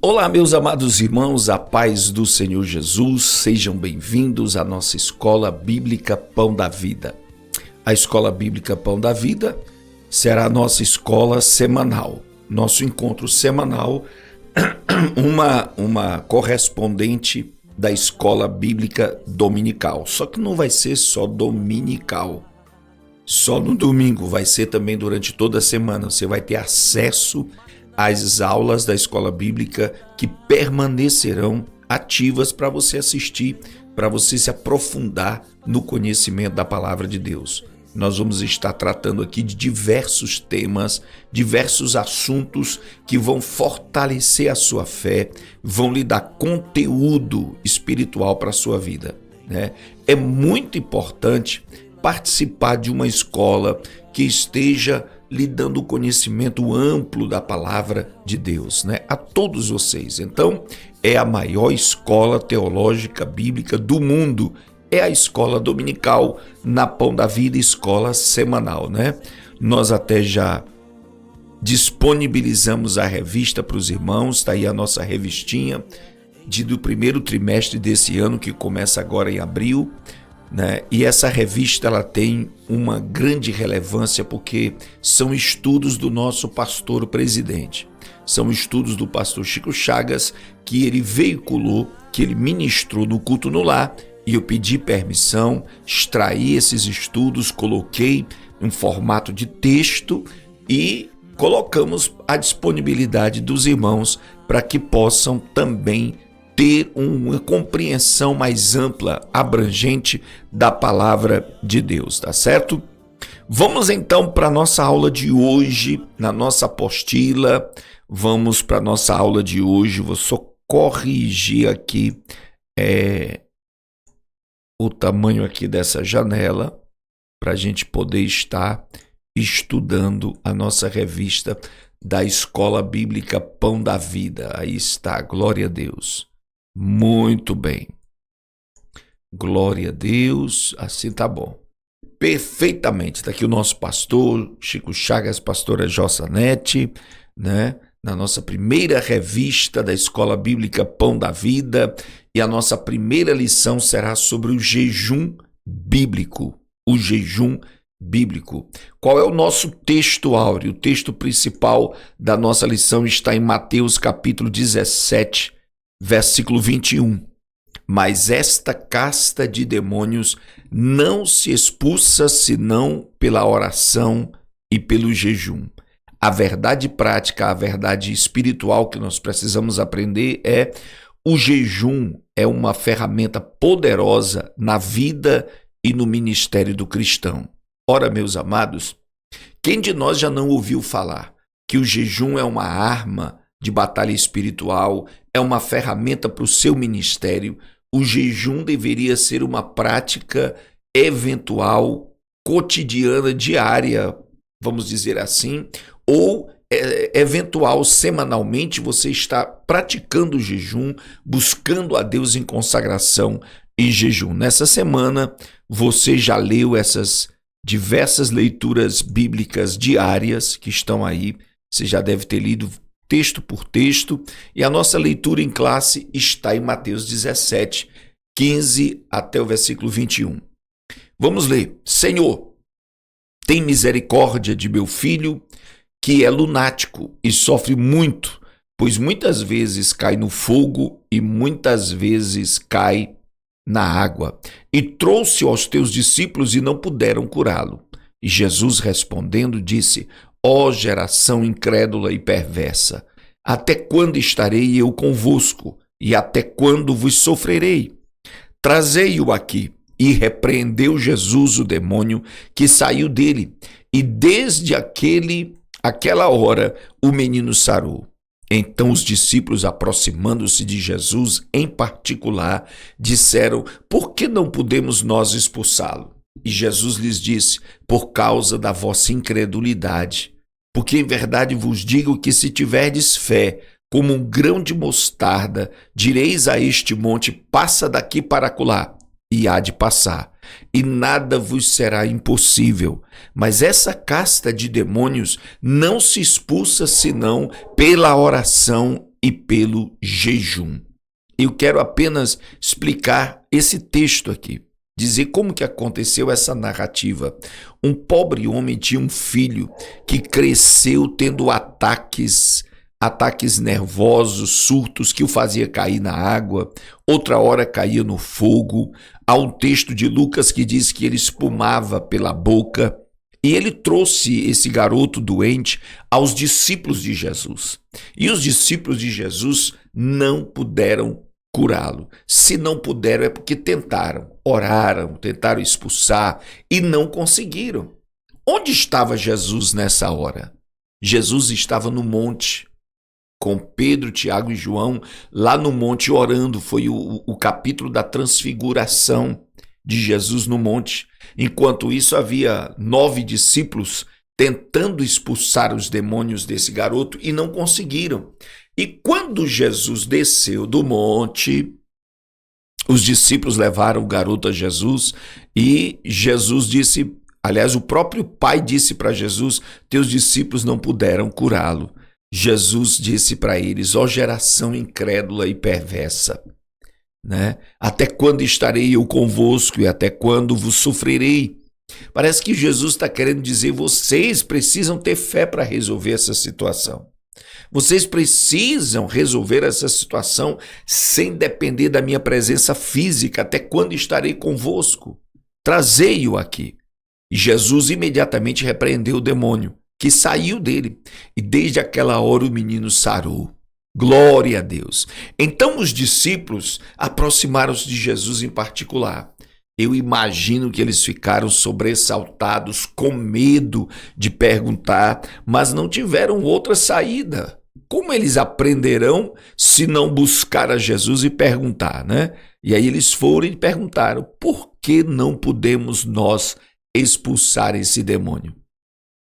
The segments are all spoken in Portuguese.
Olá, meus amados irmãos, a paz do Senhor Jesus, sejam bem-vindos à nossa Escola Bíblica Pão da Vida. A Escola Bíblica Pão da Vida será a nossa escola semanal, nosso encontro semanal, uma correspondente da Escola Bíblica Dominical. Só que não vai ser só dominical, só no domingo, vai ser também durante toda a semana. Você vai ter acesso às aulas da Escola Bíblica que permanecerão ativas para você assistir, para você se aprofundar no conhecimento da Palavra de Deus. Nós vamos estar tratando aqui de diversos temas, diversos assuntos que vão fortalecer a sua fé, vão lhe dar conteúdo espiritual para a sua vida, né? É muito importante participar de uma escola que esteja lhe dando conhecimento amplo da palavra de Deus, né? A todos vocês. Então, é a maior escola teológica bíblica do mundo. É a escola dominical na Pão da Vida, escola semanal, né? Nós até já disponibilizamos a revista para os irmãos, está aí a nossa revistinha do primeiro trimestre desse ano, que começa agora em abril, né? E essa revista ela tem uma grande relevância porque são estudos do nosso pastor presidente, são estudos do pastor Chico Chagas que ele veiculou, que ele ministrou no culto no lar, e eu pedi permissão, extraí esses estudos, coloquei em formato de texto e colocamos à disponibilidade dos irmãos para que possam também ter uma compreensão mais ampla, abrangente da palavra de Deus, tá certo? Vamos então para a nossa aula de hoje, na nossa apostila. Vamos para a nossa aula de hoje. Vou só corrigir aqui o tamanho aqui dessa janela para a gente poder estar estudando a nossa revista da Escola Bíblica Pão da Vida. Aí está, glória a Deus. Muito bem. Glória a Deus, assim tá bom. Perfeitamente. Está aqui o nosso pastor Chico Chagas, pastora Jossanete, né? Na nossa primeira revista da Escola Bíblica Pão da Vida, e a nossa primeira lição será sobre o jejum bíblico. O jejum bíblico. Qual é o nosso texto áureo? O texto principal da nossa lição está em Mateus capítulo 17, versículo 21. Mas esta casta de demônios não se expulsa senão pela oração e pelo jejum. A verdade prática, a verdade espiritual que nós precisamos aprender é: o jejum é uma ferramenta poderosa na vida e no ministério do cristão. Ora, meus amados, quem de nós já não ouviu falar que o jejum é uma arma de batalha espiritual, é uma ferramenta para o seu ministério? O jejum deveria ser uma prática eventual, cotidiana, diária, vamos dizer assim, ou eventual, semanalmente, você está praticando o jejum, buscando a Deus em consagração e jejum. Nessa semana, você já leu essas diversas leituras bíblicas diárias que estão aí, você já deve ter lido texto por texto, e a nossa leitura em classe está em Mateus 17, 15 até o versículo 21. Vamos ler. Senhor, tem misericórdia de meu filho, que é lunático e sofre muito, pois muitas vezes cai no fogo e muitas vezes cai na água. E trouxe aos teus discípulos e não puderam curá-lo. E Jesus respondendo disse: Ó geração incrédula e perversa, até quando estarei eu convosco? E até quando vos sofrerei? Trazei-o aqui. E repreendeu Jesus o demônio que saiu dele. E desde aquela hora o menino sarou. Então os discípulos, aproximando-se de Jesus em particular, disseram: Por que não podemos nós expulsá-lo? E Jesus lhes disse: Por causa da vossa incredulidade. Porque em verdade vos digo que se tiverdes fé, como um grão de mostarda, direis a este monte: passa daqui para acolá, e há de passar, e nada vos será impossível. Mas essa casta de demônios não se expulsa senão pela oração e pelo jejum. Eu quero apenas explicar esse texto aqui, dizer como que aconteceu essa narrativa. Um pobre homem tinha um filho que cresceu tendo ataques nervosos, surtos que o fazia cair na água, outra hora caía no fogo. Há um texto de Lucas que diz que ele espumava pela boca. E ele trouxe esse garoto doente aos discípulos de Jesus. E os discípulos de Jesus não puderam curá-lo. Se não puderam é porque tentaram, oraram, tentaram expulsar e não conseguiram. Onde estava Jesus nessa hora? Jesus estava no monte, com Pedro, Tiago e João, lá no monte orando. Foi o capítulo da transfiguração de Jesus no monte. Enquanto isso, havia 9 discípulos tentando expulsar os demônios desse garoto e não conseguiram. E quando Jesus desceu do monte, os discípulos levaram o garoto a Jesus e Jesus disse, aliás, o próprio pai disse para Jesus, teus discípulos não puderam curá-lo. Jesus disse para eles, ó geração incrédula e perversa, né? Até quando estarei eu convosco e até quando vos sofrerei? Parece que Jesus está querendo dizer, vocês precisam ter fé para resolver essa situação. Vocês precisam resolver essa situação sem depender da minha presença física. Até quando estarei convosco? Trazei-o aqui. E Jesus imediatamente repreendeu o demônio, que saiu dele. E desde aquela hora o menino sarou. Glória a Deus. Então os discípulos aproximaram-se de Jesus em particular. Eu imagino que eles ficaram sobressaltados, com medo de perguntar, mas não tiveram outra saída. Como eles aprenderão se não buscar a Jesus e perguntar, né? E aí eles foram e perguntaram, por que não podemos nós expulsar esse demônio?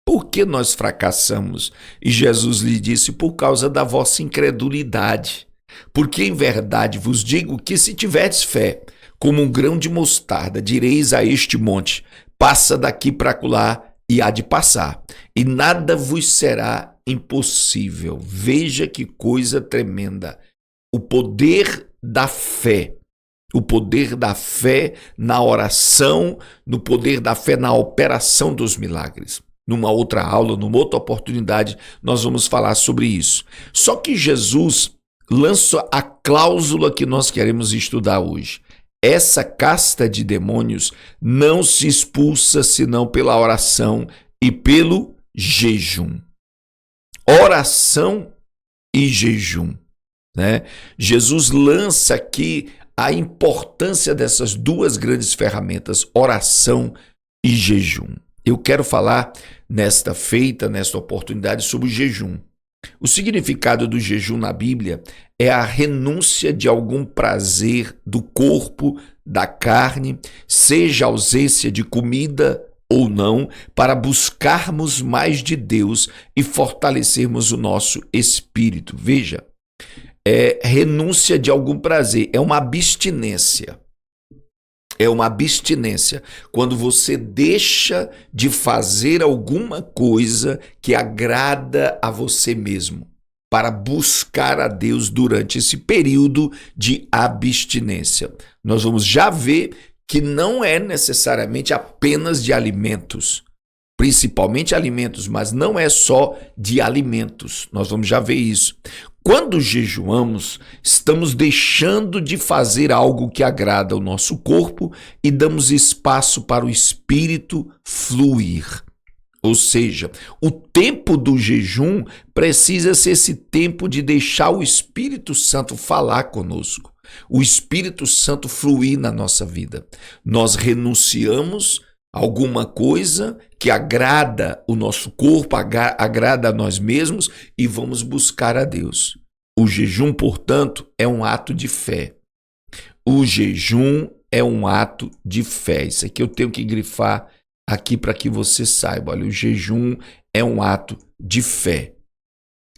Por que nós fracassamos? E Jesus lhe disse, por causa da vossa incredulidade. Porque em verdade vos digo que se tiverdes fé, como um grão de mostarda, direis a este monte, passa daqui para acolá, e há de passar, e nada vos será impossível. Veja que coisa tremenda. O poder da fé. O poder da fé na oração, no poder da fé na operação dos milagres. Numa outra aula, numa outra oportunidade, nós vamos falar sobre isso. Só que Jesus lança a cláusula que nós queremos estudar hoje. Essa casta de demônios não se expulsa senão pela oração e pelo jejum. Oração e jejum, né? Jesus lança aqui a importância dessas duas grandes ferramentas, oração e jejum. Eu quero falar nesta oportunidade sobre o jejum. O significado do jejum na Bíblia é a renúncia de algum prazer do corpo, da carne, seja ausência de comida ou não, para buscarmos mais de Deus e fortalecermos o nosso espírito. Veja, é renúncia de algum prazer, é uma abstinência. É uma abstinência, quando você deixa de fazer alguma coisa que agrada a você mesmo, para buscar a Deus durante esse período de abstinência. Nós vamos já ver que não é necessariamente apenas de alimentos, principalmente alimentos, mas não é só de alimentos. Nós vamos já ver isso. Quando jejuamos, estamos deixando de fazer algo que agrada ao nosso corpo e damos espaço para o espírito fluir. Ou seja, o tempo do jejum precisa ser esse tempo de deixar o Espírito Santo falar conosco, o Espírito Santo fluir na nossa vida. Nós renunciamos a alguma coisa que agrada o nosso corpo, agrada a nós mesmos e vamos buscar a Deus. O jejum, portanto, é um ato de fé. O jejum é um ato de fé. Isso aqui eu tenho que grifar aqui para que você saiba. Olha, o jejum é um ato de fé.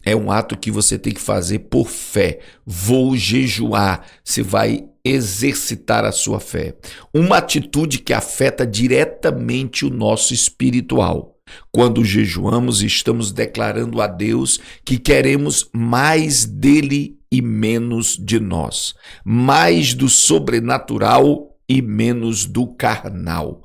É um ato que você tem que fazer por fé. Vou jejuar. Você vai exercitar a sua fé. Uma atitude que afeta diretamente o nosso espiritual. Quando jejuamos, estamos declarando a Deus que queremos mais dele e menos de nós, mais do sobrenatural e menos do carnal.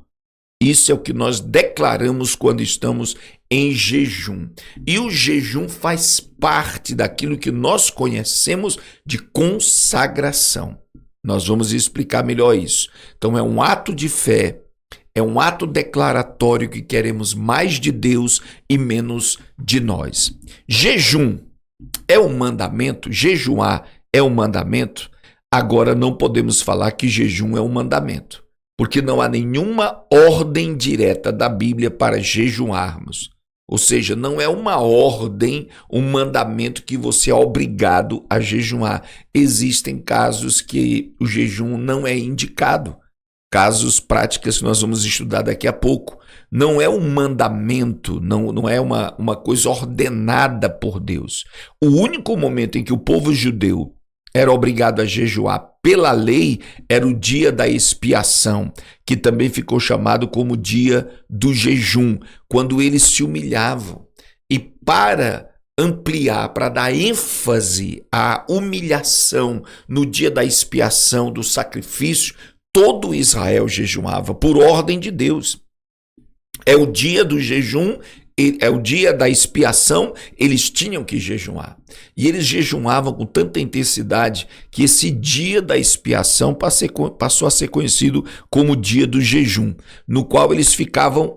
Isso é o que nós declaramos quando estamos em jejum. E o jejum faz parte daquilo que nós conhecemos de consagração. Nós vamos explicar melhor isso. Então é um ato de fé, é um ato declaratório que queremos mais de Deus e menos de nós. Jejum é um mandamento? Jejuar é um mandamento? Agora não podemos falar que jejum é um mandamento, porque não há nenhuma ordem direta da Bíblia para jejuarmos. Ou seja, não é uma ordem, um mandamento que você é obrigado a jejuar. Existem casos que o jejum não é indicado. Casos práticos que nós vamos estudar daqui a pouco. Não é um mandamento, não é uma coisa ordenada por Deus. O único momento em que o povo judeu era obrigado a jejuar pela lei era o dia da expiação, que também ficou chamado como dia do jejum, quando eles se humilhavam. E para ampliar, para dar ênfase à humilhação no dia da expiação, do sacrifício, todo Israel jejuava por ordem de Deus. É o dia do jejum, é o dia da expiação, eles tinham que jejuar. E eles jejuavam com tanta intensidade que esse dia da expiação passou a ser conhecido como dia do jejum, no qual eles ficavam,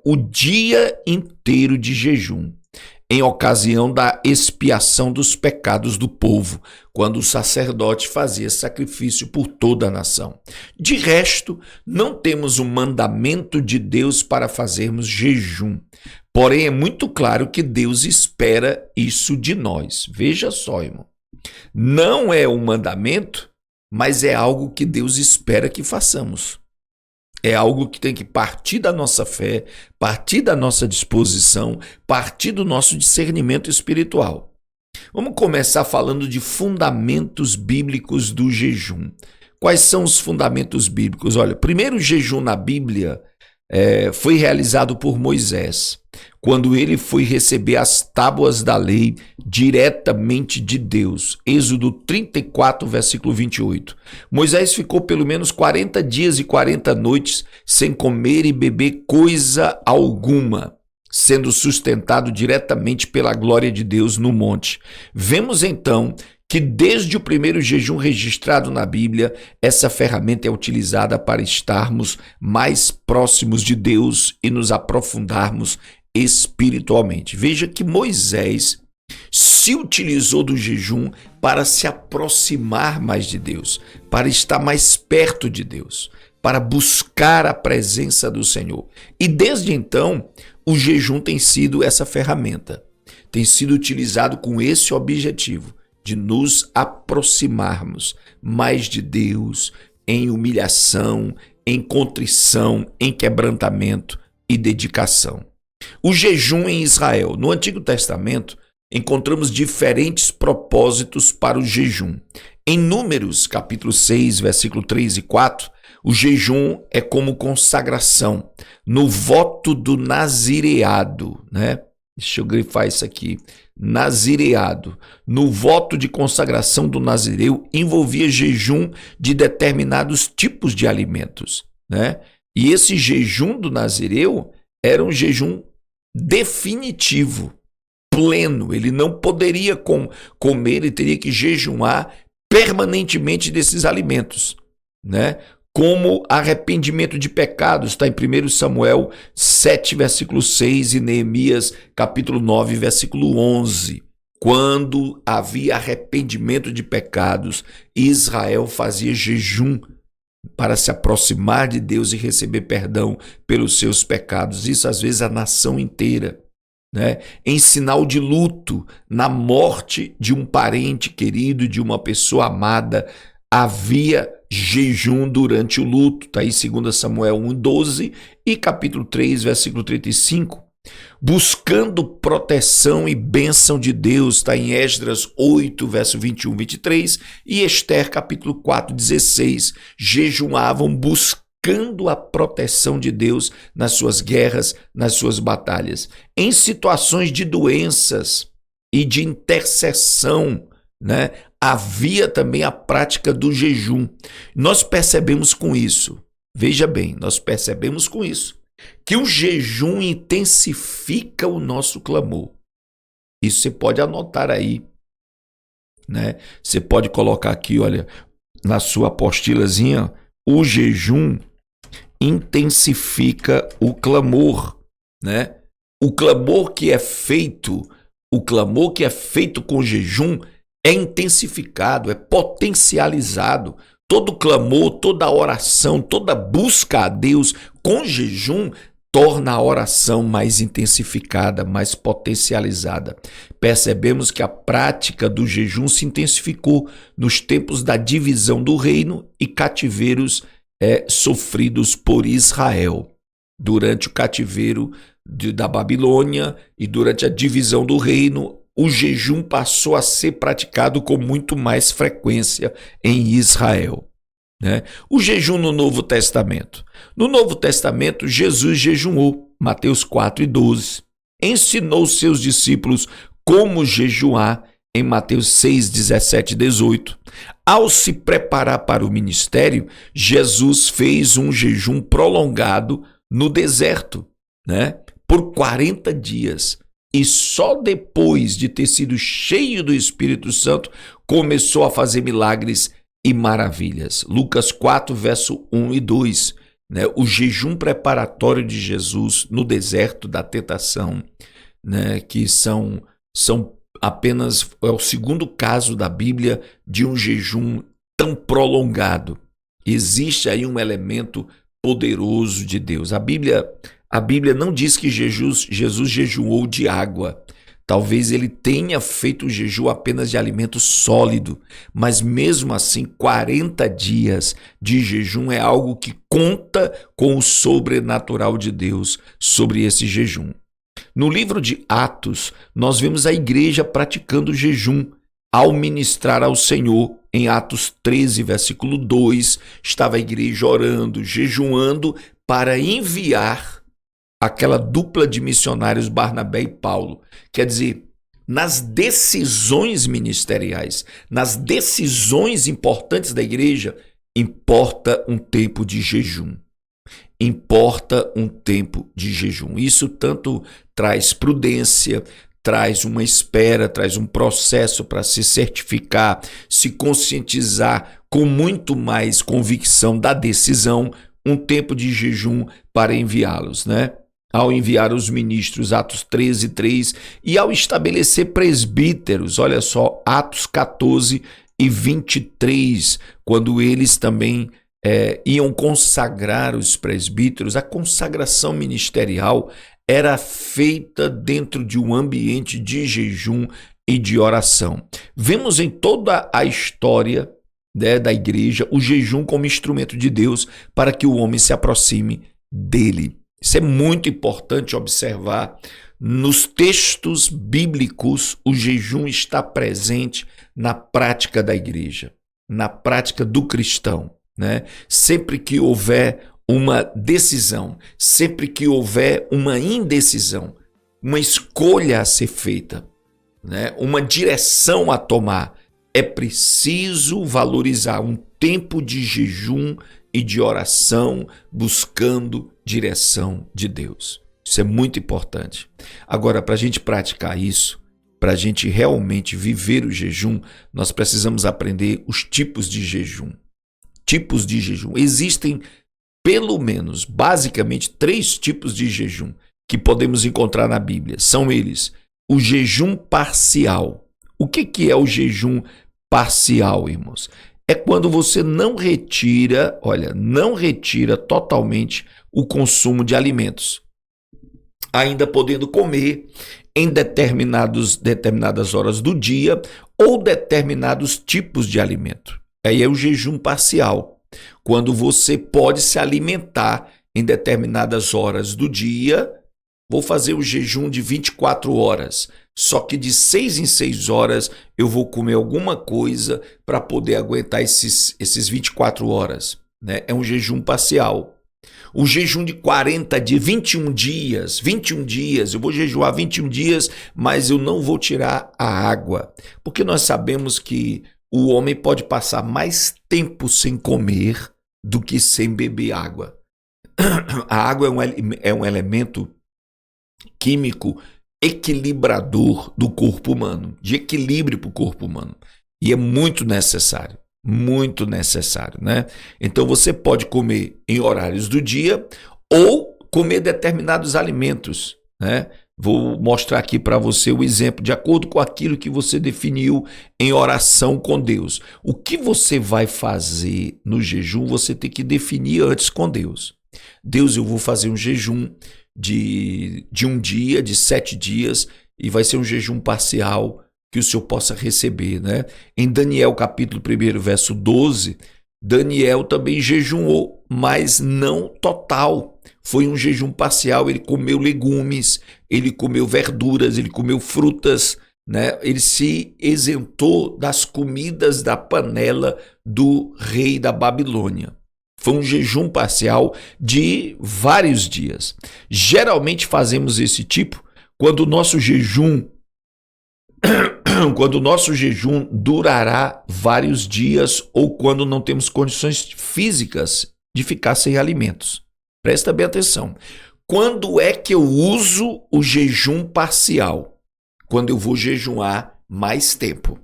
o dia inteiro de jejum, em ocasião da expiação dos pecados do povo, quando o sacerdote fazia sacrifício por toda a nação. De resto, não temos um mandamento de Deus para fazermos jejum. Porém, é muito claro que Deus espera isso de nós. Veja só, irmão. Não é um mandamento, mas é algo que Deus espera que façamos. É algo que tem que partir da nossa fé, partir da nossa disposição, partir do nosso discernimento espiritual. Vamos começar falando de fundamentos bíblicos do jejum. Quais são os fundamentos bíblicos? Olha, primeiro, o jejum na Bíblia foi realizado por Moisés, quando ele foi receber as tábuas da lei diretamente de Deus. Êxodo 34, versículo 28. Moisés ficou pelo menos 40 dias e 40 noites sem comer e beber coisa alguma, sendo sustentado diretamente pela glória de Deus no monte. Vemos então que desde o primeiro jejum registrado na Bíblia, essa ferramenta é utilizada para estarmos mais próximos de Deus e nos aprofundarmos espiritualmente. Veja que Moisés se utilizou do jejum para se aproximar mais de Deus, para estar mais perto de Deus, para buscar a presença do Senhor. E desde então, o jejum tem sido essa ferramenta, tem sido utilizado com esse objetivo, de nos aproximarmos mais de Deus em humilhação, em contrição, em quebrantamento e dedicação. O jejum em Israel. No Antigo Testamento, encontramos diferentes propósitos para o jejum. Em Números, capítulo 6, versículo 3 e 4, o jejum é como consagração, no voto do nazireado, né? Deixa eu grifar isso aqui. Nazireado. No voto de consagração do nazireu envolvia jejum de determinados tipos de alimentos, né? E esse jejum do nazireu era um jejum definitivo, pleno. Ele não poderia comer, ele teria que jejuar permanentemente desses alimentos, né? Como arrependimento de pecados, está em 1 Samuel 7, versículo 6 e Neemias, capítulo 9, versículo 11. Quando havia arrependimento de pecados, Israel fazia jejum para se aproximar de Deus e receber perdão pelos seus pecados. Isso às vezes a nação inteira, né? Em sinal de luto, na morte de um parente querido, de uma pessoa amada, havia jejum durante o luto, está aí 2 Samuel 1,12 e capítulo 3, versículo 35. Buscando proteção e bênção de Deus, está em Esdras 8, verso 21, 23 e Ester, capítulo 4, 16. Jejuavam buscando a proteção de Deus nas suas guerras, nas suas batalhas. Em situações de doenças e de intercessão, né? havia também a prática do jejum. Nós percebemos com isso, veja bem, nós percebemos com isso, que o jejum intensifica o nosso clamor. Isso você pode anotar aí, né? Você pode colocar aqui, olha, na sua apostilazinha, o jejum intensifica o clamor, né? O clamor que é feito com jejum é intensificado, é potencializado. Todo clamor, toda oração, toda busca a Deus com jejum torna a oração mais intensificada, mais potencializada. Percebemos que a prática do jejum se intensificou nos tempos da divisão do reino e cativeiros sofridos por Israel. Durante o cativeiro da Babilônia e durante a divisão do reino, o jejum passou a ser praticado com muito mais frequência em Israel, né? O jejum no Novo Testamento. No Novo Testamento, Jesus jejuou, Mateus 4:12. Ensinou seus discípulos como jejuar, em Mateus 6, 17 e 18. Ao se preparar para o ministério, Jesus fez um jejum prolongado no deserto, né? Por 40 dias. E só depois de ter sido cheio do Espírito Santo, começou a fazer milagres e maravilhas. Lucas 4, verso 1 e 2. Né? O jejum preparatório de Jesus no deserto da tentação, né? Que são apenas, é o segundo caso da Bíblia de um jejum tão prolongado. Existe aí um elemento poderoso de Deus. A Bíblia não diz que Jesus jejuou de água. Talvez ele tenha feito o jejum apenas de alimento sólido, mas mesmo assim 40 dias de jejum é algo que conta com o sobrenatural de Deus sobre esse jejum. No livro de Atos, nós vemos a igreja praticando jejum ao ministrar ao Senhor. Em Atos 13, versículo 2, estava a igreja orando, jejuando para enviar aquela dupla de missionários Barnabé e Paulo. Quer dizer, nas decisões ministeriais, nas decisões importantes da igreja, importa um tempo de jejum. Importa um tempo de jejum. Isso tanto traz prudência, traz uma espera, traz um processo para se certificar, se conscientizar com muito mais convicção da decisão, um tempo de jejum para enviá-los, né? Ao enviar os ministros, Atos 13, 3, e ao estabelecer presbíteros, olha só, Atos 14 e 23, quando eles também iam consagrar os presbíteros. A consagração ministerial era feita dentro de um ambiente de jejum e de oração. Vemos em toda a história, né, da igreja o jejum como instrumento de Deus para que o homem se aproxime dele. Isso é muito importante observar. Nos textos bíblicos, o jejum está presente na prática da igreja, na prática do cristão, né? Sempre que houver uma decisão, sempre que houver uma indecisão, uma escolha a ser feita, né? Uma direção a tomar, é preciso valorizar um tempo de jejum e de oração, buscando direção de Deus. Isso é muito importante. Agora, para a gente praticar isso, para a gente realmente viver o jejum, nós precisamos aprender os tipos de jejum. Tipos de jejum. Existem pelo menos, basicamente, 3 tipos de jejum que podemos encontrar na Bíblia. São eles: o jejum parcial. O que é o jejum parcial, irmãos? É quando você não retira totalmente o consumo de alimentos, ainda podendo comer em determinadas horas do dia ou determinados tipos de alimento. Aí é o jejum parcial, quando você pode se alimentar em determinadas horas do dia. Vou fazer o jejum de 24 horas, só que de 6 em 6 horas eu vou comer alguma coisa para poder aguentar esses 24 horas. Né? É um jejum parcial. O jejum de 21 dias, eu vou jejuar 21 dias, mas eu não vou tirar a água, porque nós sabemos que o homem pode passar mais tempo sem comer do que sem beber água. A água é um elemento químico equilibrador do corpo humano, de equilíbrio para o corpo humano. E é muito necessário, né? Então você pode comer em horários do dia ou comer determinados alimentos, né? Vou mostrar aqui para você o exemplo, de acordo com aquilo que você definiu em oração com Deus. O que você vai fazer no jejum, você tem que definir antes com Deus. Deus, eu vou fazer um jejum de um dia, de 7 dias, e vai ser um jejum parcial que o Senhor possa receber, né? Em Daniel capítulo 1, verso 12, Daniel também jejuou, mas não total. Foi um jejum parcial, ele comeu legumes, ele comeu verduras, ele comeu frutas, né? Ele se isentou das comidas da panela do rei da Babilônia. Foi um jejum parcial de vários dias. Geralmente fazemos esse tipo quando o nosso jejum durará vários dias ou quando não temos condições físicas de ficar sem alimentos. Presta bem atenção. Quando é que eu uso o jejum parcial? Quando eu vou jejuar mais tempo,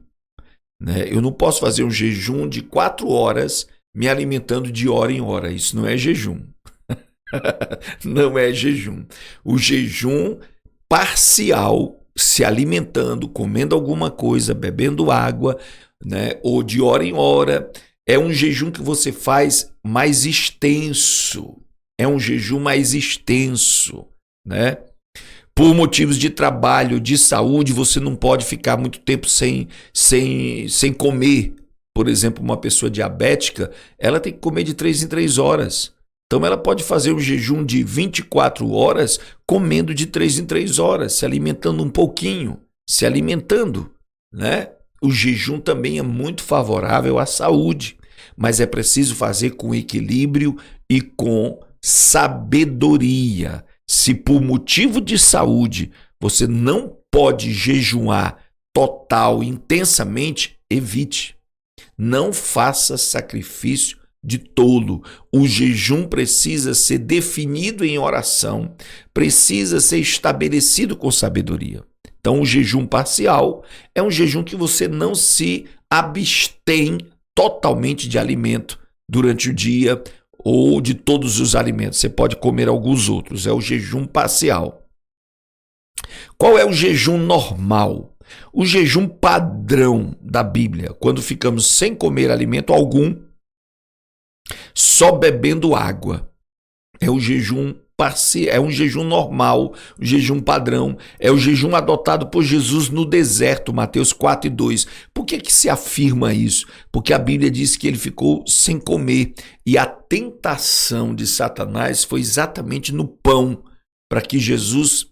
né? Eu não posso fazer um jejum de 4 horas me alimentando de hora em hora. Isso não é jejum. Não é jejum. O jejum parcial, se alimentando, comendo alguma coisa, bebendo água, né, ou de hora em hora, é um jejum que você faz mais extenso. É um jejum mais extenso, né? Por motivos de trabalho, de saúde, você não pode ficar muito tempo sem comer. Por exemplo, uma pessoa diabética, ela tem que comer de 3 em 3 horas. Então ela pode fazer um jejum de 24 horas comendo de 3 em 3 horas, se alimentando um pouquinho, se alimentando, né? O jejum também é muito favorável à saúde, mas é preciso fazer com equilíbrio e com sabedoria. Se por motivo de saúde você não pode jejuar total, intensamente, evite. Não faça sacrifício de tolo. O jejum precisa ser definido em oração, precisa ser estabelecido com sabedoria. Então, o jejum parcial é um jejum que você não se abstém totalmente de alimento durante o dia ou de todos os alimentos. Você pode comer alguns outros. É o jejum parcial. Qual é o jejum normal? O jejum padrão da Bíblia, quando ficamos sem comer alimento algum, só bebendo água. É o jejum parcial, é um jejum normal, o jejum padrão, é o jejum adotado por Jesus no deserto, Mateus 4:2. Por que se afirma isso? Porque a Bíblia diz que ele ficou sem comer e a tentação de Satanás foi exatamente no pão, para que Jesus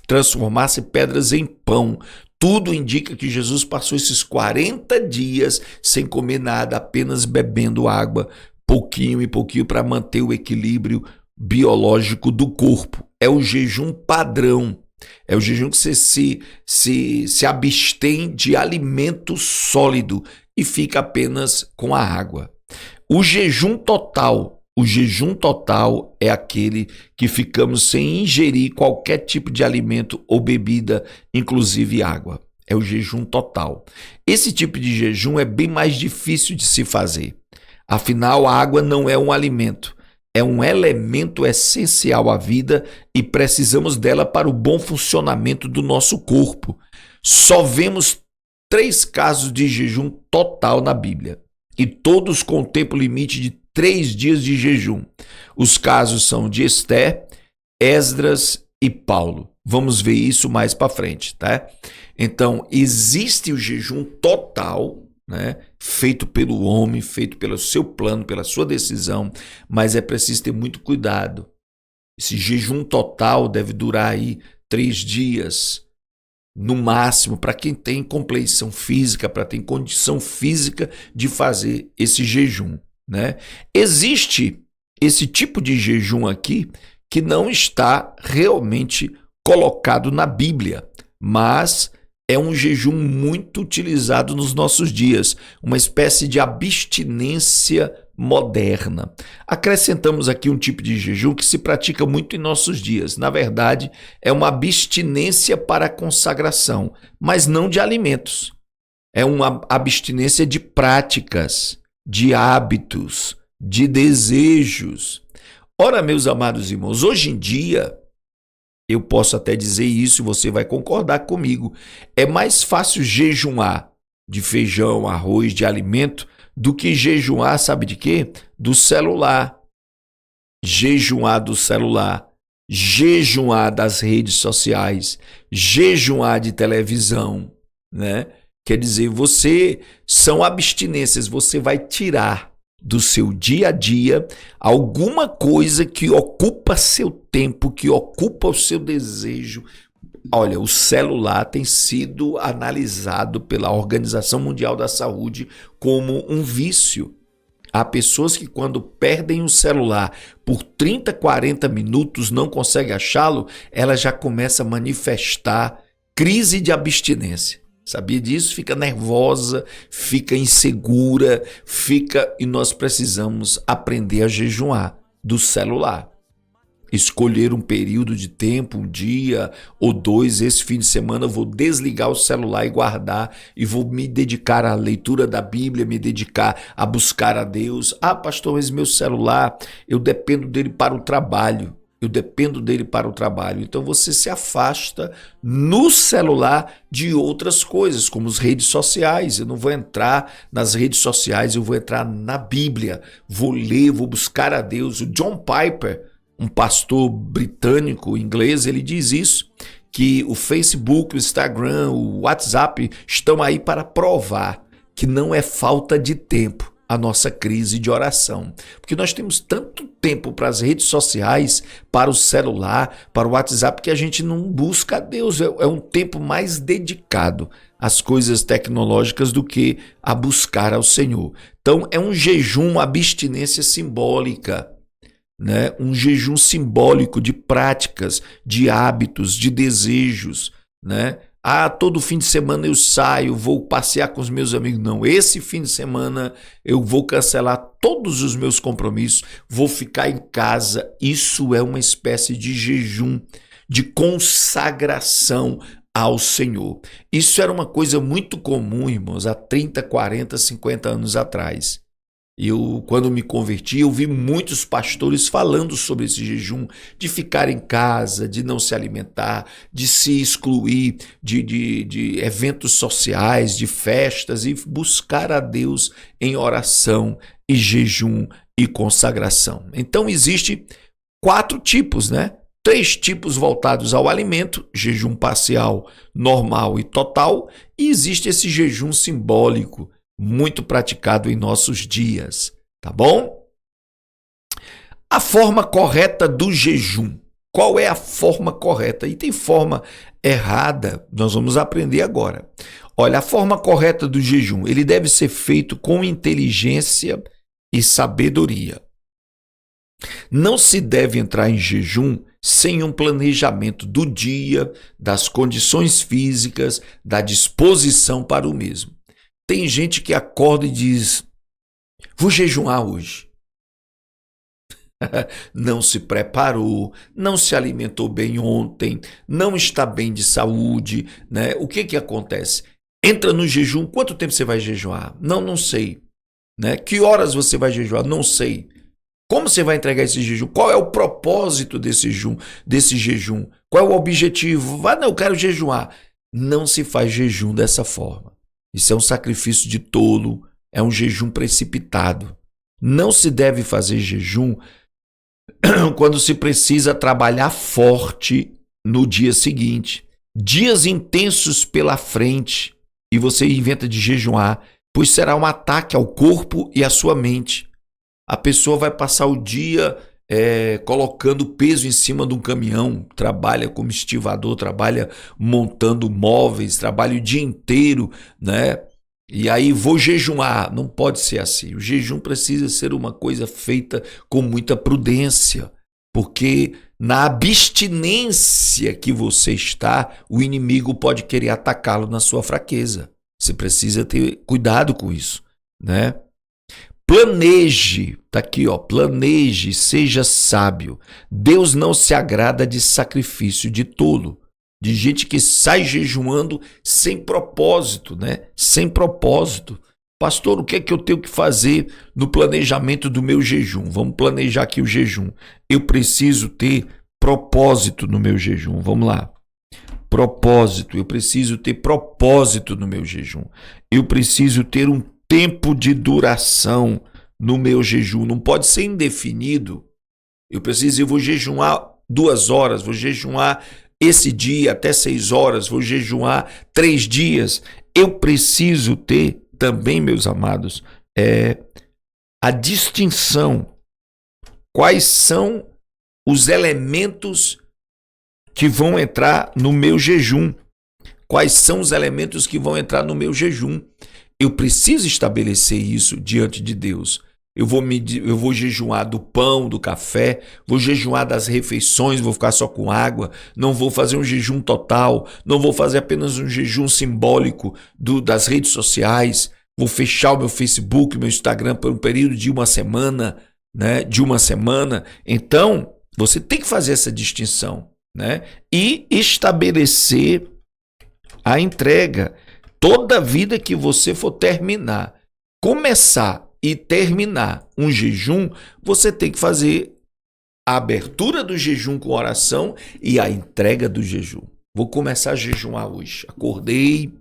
transformasse pedras em pão. Tudo indica que Jesus passou esses 40 dias sem comer nada, apenas bebendo água, pouquinho e pouquinho, para manter o equilíbrio biológico do corpo. É o jejum padrão. É o jejum que você se abstém de alimento sólido e fica apenas com a água. O jejum total é aquele que ficamos sem ingerir qualquer tipo de alimento ou bebida, inclusive água. É o jejum total. Esse tipo de jejum é bem mais difícil de se fazer. Afinal, a água não é um alimento. É um elemento essencial à vida e precisamos dela para o bom funcionamento do nosso corpo. Só vemos 3 casos de jejum total na Bíblia, e todos com tempo limite de 3 dias de jejum. Os casos são de Esther, Esdras e Paulo. Vamos ver isso mais para frente, tá? Então, existe o jejum total, né? Feito pelo homem, feito pelo seu plano, pela sua decisão, mas é preciso ter muito cuidado. Esse jejum total deve durar aí 3 dias, no máximo, para quem tem compleição física, para ter condição física de fazer esse jejum, né? Existe esse tipo de jejum aqui que não está realmente colocado na Bíblia, mas é um jejum muito utilizado nos nossos dias, uma espécie de abstinência moderna. Acrescentamos aqui um tipo de jejum que se pratica muito em nossos dias. Na verdade, é uma abstinência para a consagração, mas não de alimentos. É uma abstinência de práticas, de hábitos, de desejos. Ora, meus amados irmãos, hoje em dia, eu posso até dizer isso e você vai concordar comigo, é mais fácil jejuar de feijão, arroz, de alimento, do que jejuar, sabe de quê? Do celular. Jejuar do celular, jejuar das redes sociais, jejuar de televisão, né? Quer dizer, são abstinências, você vai tirar do seu dia a dia alguma coisa que ocupa seu tempo, que ocupa o seu desejo. Olha, o celular tem sido analisado pela Organização Mundial da Saúde como um vício. Há pessoas que quando perdem o celular por 30, 40 minutos, não conseguem achá-lo, ela já começa a manifestar crise de abstinência. Sabia disso? Fica nervosa, fica insegura, e nós precisamos aprender a jejuar do celular. Escolher um período de tempo, um dia ou dois, esse fim de semana eu vou desligar o celular e guardar e vou me dedicar à leitura da Bíblia, me dedicar a buscar a Deus. Ah, pastor, mas meu celular, eu dependo dele para o trabalho. Então você se afasta no celular de outras coisas, como as redes sociais. Eu não vou entrar nas redes sociais, eu vou entrar na Bíblia. Vou ler, vou buscar a Deus. O John Piper, um pastor britânico, inglês, ele diz isso, que o Facebook, o Instagram, o WhatsApp estão aí para provar que não é falta de tempo a nossa crise de oração. Porque nós temos tanto tempo para as redes sociais, para o celular, para o WhatsApp, que a gente não busca a Deus. É um tempo mais dedicado às coisas tecnológicas do que a buscar ao Senhor. Então é um jejum, uma abstinência simbólica, né? Um jejum simbólico de práticas, de hábitos, de desejos, né? Ah, todo fim de semana eu saio, vou passear com os meus amigos. Não, esse fim de semana eu vou cancelar todos os meus compromissos, vou ficar em casa. Isso é uma espécie de jejum, de consagração ao Senhor. Isso era uma coisa muito comum, irmãos, há 30, 40, 50 anos atrás. Quando me converti, eu vi muitos pastores falando sobre esse jejum, de ficar em casa, de não se alimentar, de se excluir de eventos sociais, de festas e buscar a Deus em oração e jejum e consagração. Então existe 4 tipos, né? 3 tipos voltados ao alimento, jejum parcial, normal e total, e existe esse jejum simbólico, muito praticado em nossos dias, tá bom? A forma correta do jejum. Qual é a forma correta? E tem forma errada, nós vamos aprender agora. Olha, a forma correta do jejum, ele deve ser feito com inteligência e sabedoria. Não se deve entrar em jejum sem um planejamento do dia, das condições físicas, da disposição para o mesmo. Tem gente que acorda e diz, vou jejuar hoje. Não se preparou, não se alimentou bem ontem, não está bem de saúde, né? O que acontece? Entra no jejum, quanto tempo você vai jejuar? Não sei. Né? Que horas você vai jejuar? Não sei. Como você vai entregar esse jejum? Qual é o propósito desse jejum? Qual é o objetivo? Não, eu quero jejuar. Não se faz jejum dessa forma. Isso é um sacrifício de tolo, é um jejum precipitado. Não se deve fazer jejum quando se precisa trabalhar forte no dia seguinte. Dias intensos pela frente e você inventa de jejuar, pois será um ataque ao corpo e à sua mente. A pessoa vai passar o dia colocando peso em cima de um caminhão, trabalha como estivador, trabalha montando móveis, trabalha o dia inteiro, né? E aí vou jejuar. Não pode ser assim. O jejum precisa ser uma coisa feita com muita prudência, Porque na abstinência que você está, o inimigo pode querer atacá-lo na sua fraqueza. Você precisa ter cuidado com isso, né? Planeje, tá aqui, ó, planeje, seja sábio. Deus não se agrada de sacrifício de tolo, de gente que sai jejuando sem propósito, né? Sem propósito. Pastor, o que é que eu tenho que fazer no planejamento do meu jejum? Vamos planejar aqui o jejum. Eu preciso ter propósito no meu jejum. Vamos lá. Propósito. Eu preciso ter propósito no meu jejum. Eu preciso ter um tempo de duração no meu jejum. Não pode ser indefinido. Eu vou jejuar 2 horas, vou jejuar esse dia até 6 horas, vou jejuar 3 dias. Eu preciso ter também, meus amados, a distinção. Quais são os elementos que vão entrar no meu jejum? Quais são os elementos que vão entrar no meu jejum? Eu preciso estabelecer isso diante de Deus. Eu vou jejuar do pão, do café, vou jejuar das refeições, vou ficar só com água, não vou fazer um jejum total, não vou fazer apenas um jejum simbólico das redes sociais, vou fechar o meu Facebook, o meu Instagram por um período de 1 semana, né? De 1 semana. Então, você tem que fazer essa distinção, né? E estabelecer a entrega. Toda vida que você for terminar, começar e terminar um jejum, você tem que fazer a abertura do jejum com oração e a entrega do jejum. Vou começar a jejuar hoje. Acordei,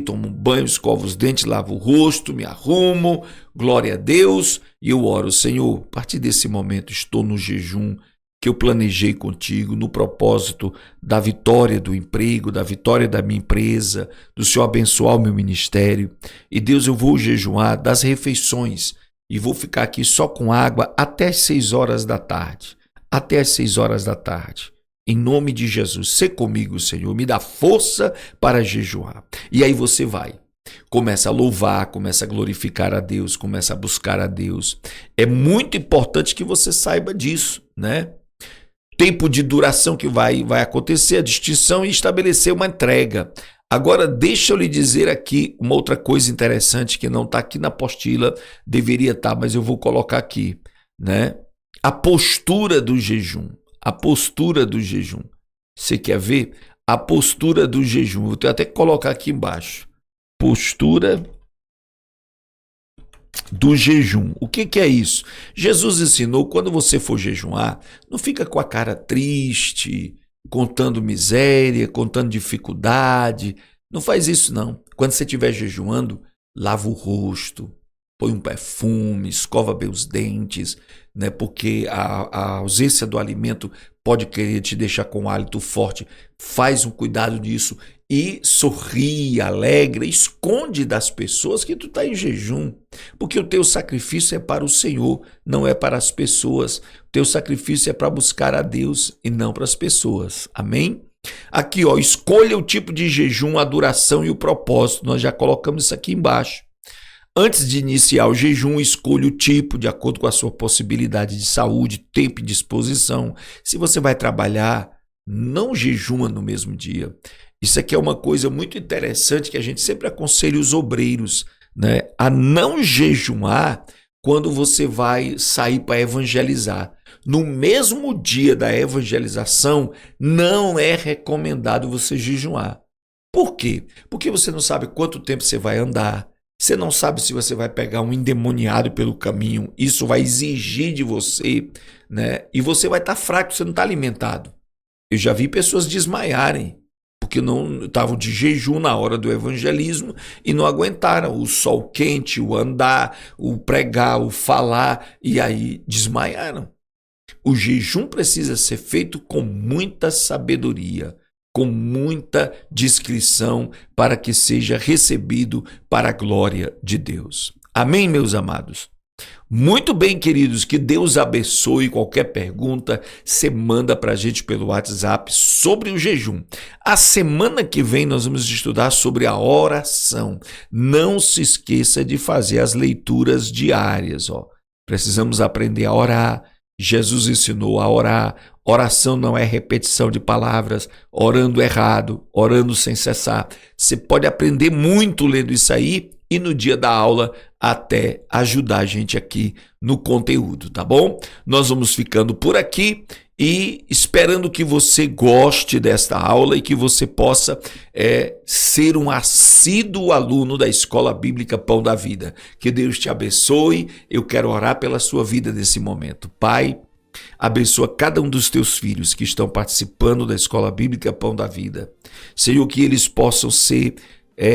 tomo um banho, escovo os dentes, lavo o rosto, me arrumo, glória a Deus, e eu oro, Senhor, a partir desse momento estou no jejum que eu planejei contigo, no propósito da vitória do emprego, da vitória da minha empresa, do Senhor abençoar o meu ministério. E Deus, eu vou jejuar das refeições e vou ficar aqui só com água até as 6 horas da tarde. Até as 6 horas da tarde. Em nome de Jesus, sê comigo, Senhor, me dá força para jejuar. E aí você vai. Começa a louvar, começa a glorificar a Deus, começa a buscar a Deus. É muito importante que você saiba disso, né? Tempo de duração que vai acontecer, a distinção e estabelecer uma entrega. Agora, deixa eu lhe dizer aqui uma outra coisa interessante que não está aqui na apostila, deveria estar, mas eu vou colocar aqui, né? A postura do jejum. A postura do jejum. Você quer ver? A postura do jejum. Vou ter até que colocar aqui embaixo. Postura do jejum. O que é isso? Jesus ensinou, quando você for jejuar, não fica com a cara triste, contando miséria, contando dificuldade. Não faz isso, não. Quando você estiver jejuando, lava o rosto, põe um perfume, escova bem os dentes, né? Porque a ausência do alimento pode querer te deixar com um hálito forte. Faz um cuidado disso e sorri, alegra, esconde das pessoas que tu está em jejum, porque o teu sacrifício é para o Senhor, não é para as pessoas. O teu sacrifício é para buscar a Deus e não para as pessoas. Amém? Aqui, ó, escolha o tipo de jejum, a duração e o propósito. Nós já colocamos isso aqui embaixo. Antes de iniciar o jejum, escolha o tipo de acordo com a sua possibilidade de saúde, tempo e disposição. Se você vai trabalhar, não jejuma no mesmo dia. Isso aqui é uma coisa muito interessante que a gente sempre aconselha os obreiros, né, a não jejuar quando você vai sair para evangelizar. No mesmo dia da evangelização, não é recomendado você jejuar. Por quê? Porque você não sabe quanto tempo você vai andar, você não sabe se você vai pegar um endemoniado pelo caminho, isso vai exigir de você, né? E você vai estar fraco, você não está alimentado. Eu já vi pessoas desmaiarem, porque não estavam de jejum na hora do evangelismo e não aguentaram o sol quente, o andar, o pregar, o falar, e aí desmaiaram. O jejum precisa ser feito com muita sabedoria, com muita discrição, para que seja recebido para a glória de Deus. Amém, meus amados? Muito bem, queridos, que Deus abençoe. Qualquer pergunta, você manda para a gente pelo WhatsApp sobre o jejum. A semana que vem nós vamos estudar sobre a oração. Não se esqueça de fazer as leituras diárias. Precisamos aprender a orar, Jesus ensinou a orar. Oração não é repetição de palavras, orando errado, orando sem cessar. Você pode aprender muito lendo isso aí e no dia da aula até ajudar a gente aqui no conteúdo, tá bom? Nós vamos ficando por aqui e esperando que você goste desta aula e que você possa ser um assíduo aluno da Escola Bíblica Pão da Vida. Que Deus te abençoe. Eu quero orar pela sua vida nesse momento. Pai, abençoa cada um dos teus filhos que estão participando da Escola Bíblica Pão da Vida. Senhor, que eles possam ser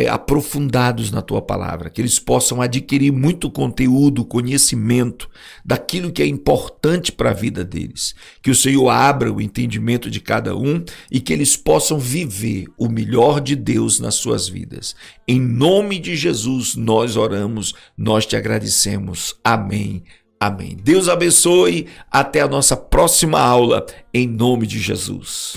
aprofundados na tua palavra, que eles possam adquirir muito conteúdo, conhecimento daquilo que é importante para a vida deles, que o Senhor abra o entendimento de cada um e que eles possam viver o melhor de Deus nas suas vidas. Em nome de Jesus nós oramos, nós te agradecemos. Amém. Amém. Deus abençoe. Até a nossa próxima aula, em nome de Jesus.